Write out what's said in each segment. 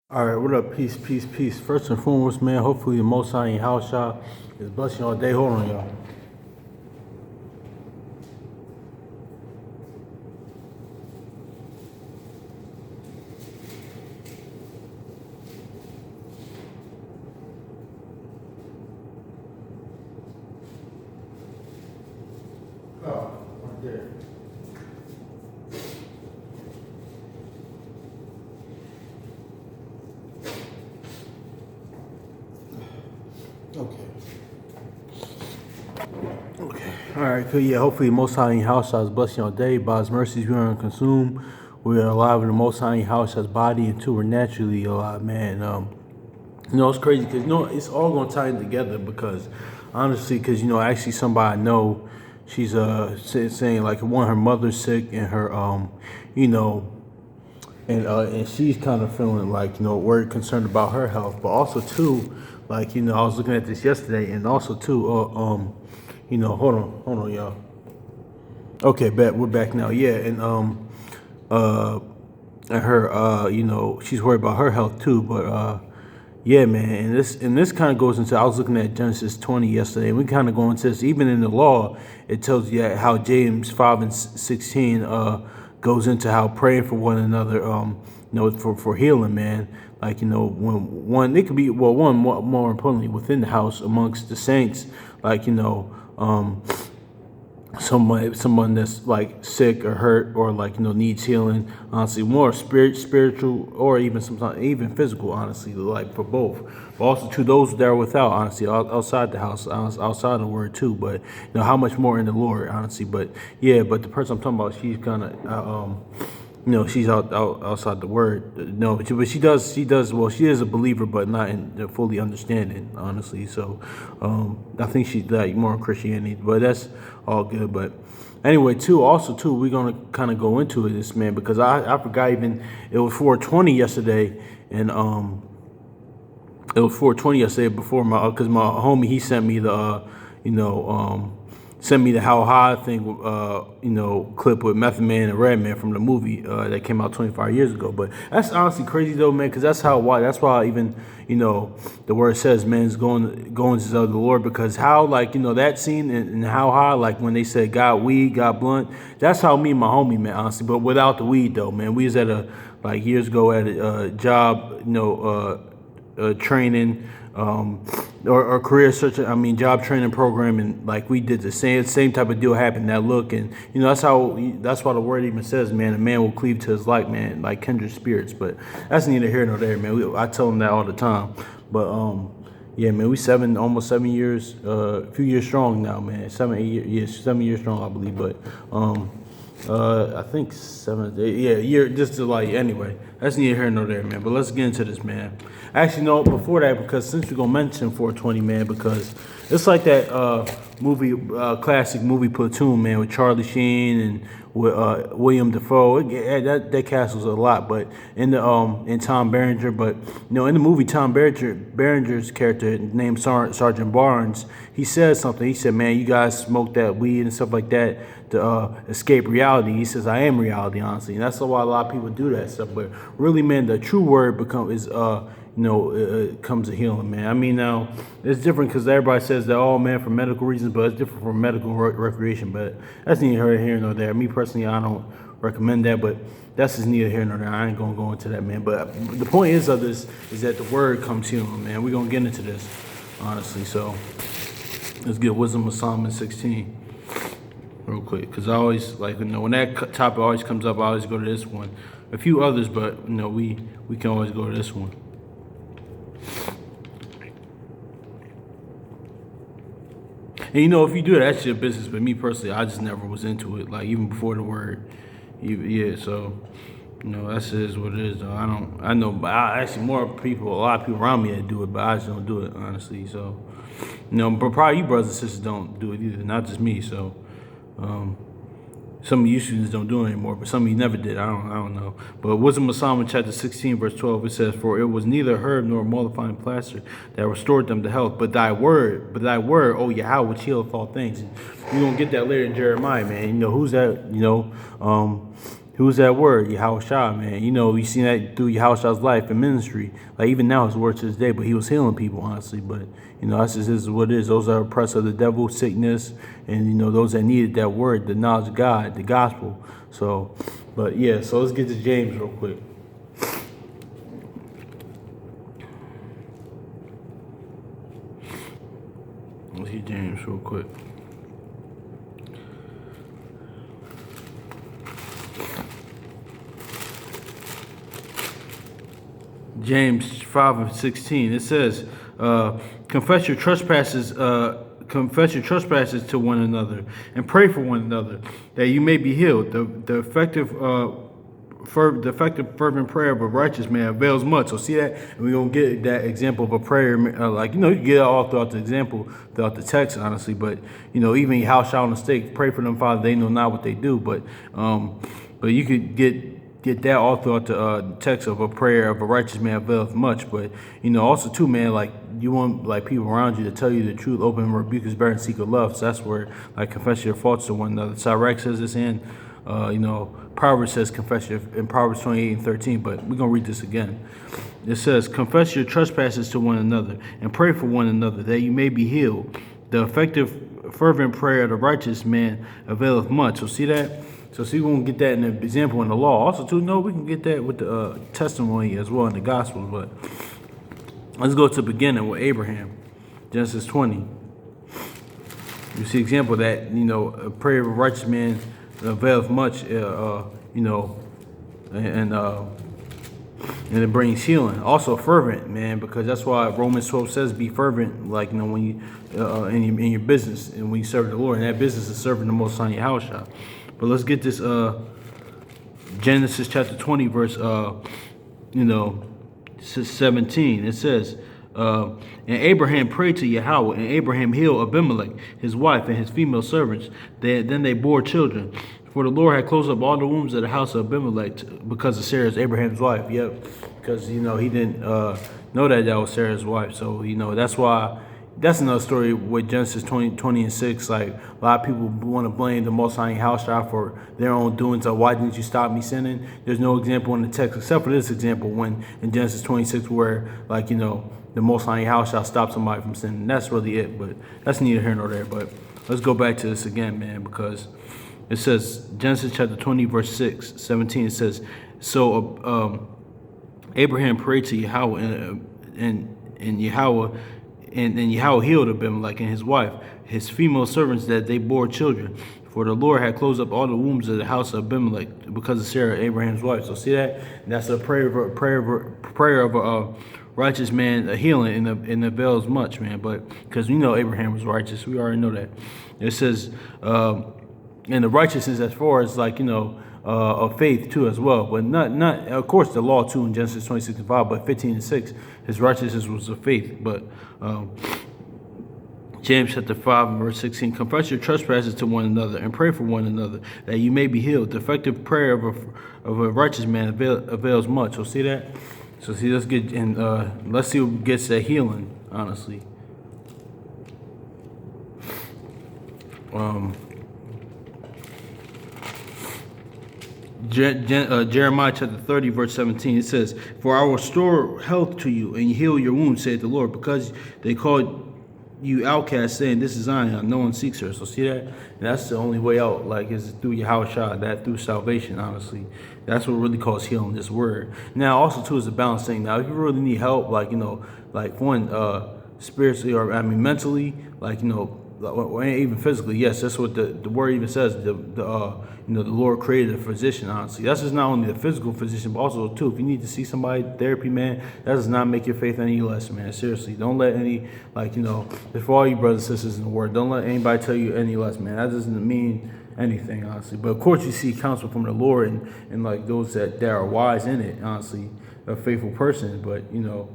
All right, what up? Peace, peace, peace. First and foremost, man, hopefully the Most High in house y'all is blessing all day. Hold on, y'all. Oh, right there. Okay. Okay. All right, cool. Yeah, hopefully the Most High in house y'all is blessing all day. By His mercies, we are unconsumed. We are alive in the Most High in house as body, and two, we're naturally alive, man. It's crazy because it's all gonna tie in together because honestly, because actually somebody I know, she's saying like one her mother's sick and her you know and she's kind of feeling like worried, concerned about her health, but also too, like I was looking at this yesterday, and also too, hold on, y'all. Okay, bet we're back now. Yeah, uh, and her, she's worried about her health too, but yeah, man, and this kind of goes into. I was looking at Genesis 20 yesterday, and we kind of go into this. Even in the law, it tells you how James 5 and 16 goes into how praying for one another, for healing, man. Like when one, it could be one more importantly within the house amongst the saints, like someone that's like sick or hurt or like needs healing, honestly, more spiritual or even sometimes even physical, honestly, like for both, but also to those that are without, honestly, outside the house, outside the word too, but how much more in the Lord, honestly. But yeah, but the person I'm talking about, she's kind of she's outside the word. No, but she does well. She is a believer, but not in fully understanding, honestly. So, I think she's like more in Christianity, but that's all good. But anyway, too, we're gonna kind of go into this, man, because I forgot even it was 420 yesterday, and it was 420 yesterday before my because my homie he sent me the sent me the How High thing, clip with Method Man and Redman from the movie that came out 25 years ago. But that's honestly crazy though, man, because that's why even the word says man's going to the Lord, because how like that scene in How High, like when they said God weed, God blunt, that's how me and my homie met, honestly, but without the weed though, man. We was at a like years ago at a job, training, or career search. I mean, job training program, and like we did the same type of deal happened. That look, and that's why the word even says, man, a man will cleave to his like, man, like kindred spirits. But that's neither here nor there, man. I tell them that all the time. But yeah, man, we almost 7 years, a few years strong now, man. 7 8 years, yeah, 7 years strong, I believe. But I think 7 8, yeah, year, just to like, anyway, that's neither here nor there, man. But let's get into this, man. Actually, no, before that, because since we're gonna mention 420, man, because it's like that movie, classic movie Platoon, man, with Charlie Sheen and with William Dafoe. That castles a lot, but in Tom Berenger, but in the movie, Tom Berenger's character named Sergeant Barnes, he says something. He said, "Man, you guys smoke that weed and stuff like that to escape reality." He says, "I am reality, honestly," and that's why a lot of people do that stuff. But really, man, the true word comes to healing, man. I mean, now it's different because everybody says that, oh man, for medical reasons, but it's different for medical recreation. But that's neither here nor there. Me personally, I don't recommend that, but that's just neither here nor there. I ain't gonna go into that, man. But the point of this is that the word comes healing, man. We're gonna get into this, honestly. So let's get Wisdom of Solomon 16 real quick, because I always like when that topic always comes up, I always go to this one. A few others, but we can always go to this one. And if you do that, that's your business. But me personally, I just never was into it. Like even before the word, yeah. So, that's is what it is. Though I know, but actually a lot of people around me that do it, but I just don't do it, honestly. So, but probably you brothers and sisters don't do it either, not just me. So, some of you students don't do it anymore, but some of you never did. I don't know. But Wisdom of Solomon chapter 16, verse 12, it says, "For it was neither herb nor mollifying plaster that restored them to health, but thy word, O Yahweh, which healeth all things." And you're gonna get that later in Jeremiah, man. Who's that? Who's that word? Yahushua, man. You know, you seen that through Yahushua's life and ministry. Like, even now, his word to this day, but he was healing people, honestly. But, you know, that's just this is what it is. Those are oppressed of the devil, sickness, and, you know, those that needed that word, the knowledge of God, the gospel. So, but, yeah, so let's get to James real quick. Let's get James real quick. James 5:16. It says, confess your trespasses to one another and pray for one another that you may be healed. The effective fervent prayer of a righteous man avails much. So see that, and we're gonna get that example of a prayer, like, you know, you get it all throughout the example, throughout the text, honestly. But, you know, even how shall on the stake, pray for them, Father, they know not what they do. But you could get that all throughout the text of a prayer of a righteous man availeth much. But, you know, also too, man, like, you want, like, people around you to tell you the truth. Open rebuke is better than secret love. So that's where, like, confess your faults to one another. Sirach says this, and you know, Proverbs says confess your, in Proverbs 28:13. But we're gonna read this again. It says, confess your trespasses to one another and pray for one another that you may be healed. The effective fervent prayer of the righteous man availeth much. So see that. So see, we're going to get that in the example in the law. Also, too, no, we can get that with the testimony as well in the Gospels. But let's go to the beginning with Abraham, Genesis 20. You see example that, you know, a prayer of a righteous man availeth much, you know, and it brings healing. Also fervent, man, because that's why Romans 12 says be fervent, like, you know, when you in your business and when you serve the Lord. And that business is serving the Most High Yahushua. But let's get this Genesis chapter 20, verse 17. It says, and Abraham prayed to Yahweh, and Abraham healed Abimelech, his wife, and his female servants. Then they bore children. For the Lord had closed up all the wombs of the house of Abimelech because of Sarah, Abraham's wife. Yep, because, you know, he didn't know that was Sarah's wife. So, you know, that's why. That's another story with Genesis 20 and 6. Like, a lot of people want to blame the Most High Yahushua for their own doings. So why didn't you stop me sinning? There's no example in the text except for this example when in Genesis 26 where, like, you know, the Most High Yahushua stopped somebody from sinning. That's really it. But that's neither here nor there. But let's go back to this again, man, because it says Genesis chapter 20 verse 17. It says, so Abraham prayed to Yahweh and Yahweh. And Yahweh healed Abimelech and his wife, his female servants, that they bore children. For the Lord had closed up all the wombs of the house of Abimelech because of Sarah, Abraham's wife. So see that? That's a prayer of a righteous man, a healing, and avails much, man. But because we know Abraham was righteous, we already know that. It says, and the righteousness as far as, like, you know, of faith too as well, but not of course the law too in Genesis 26:5, but 15 and 6, his righteousness was of faith. But James chapter 5 and verse 16, confess your trespasses to one another and pray for one another that you may be healed. The effective prayer of a righteous man avails much. So see that. So see, let's get and let's see what gets that healing. Honestly. Jeremiah chapter 30 verse 17, it says, for I will restore health to you and heal your wounds, saith the Lord, because they called you outcast, saying, this is Zion, no one seeks her. So see that? And that's the only way out, like, is through Yahushua, that through salvation, honestly. That's what really calls healing, this word. Now also too is a balance thing. Now if you really need help, like, you know, like one spiritually, or I mean mentally, like, you know, or even physically, yes, that's what the word even says. You know, the Lord created a physician, honestly. That's just not only the physical physician, but also too, if you need to see somebody, therapy, man, that does not make your faith any less, man. Seriously, don't let any, like, you know, for all you brothers and sisters in the word, don't let anybody tell you any less, man. That doesn't mean anything, honestly. But of course, you see counsel from the Lord and like those that are wise in it, honestly, a faithful person. But, you know,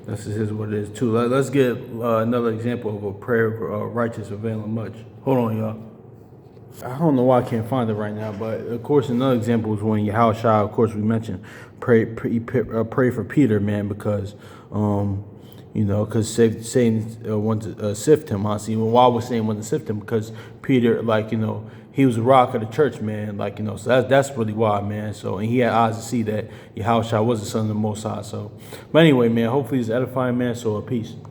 this is what it is too. Let's get another example of a prayer of righteous availing much. Hold on, y'all. I don't know why I can't find it right now, but of course another example is when Yahushua, of course we mentioned, pray for Peter, man, because you know, because Satan wanted to sift him. Honestly, even why was Satan wanting to sift him? Because Peter, like, you know, he was a rock of the church, man. Like, you know, so that's really why, man. So, and he had eyes to see that Yahushua was the son of the Most High. So, but anyway, man, hopefully it's edifying, man. So, peace.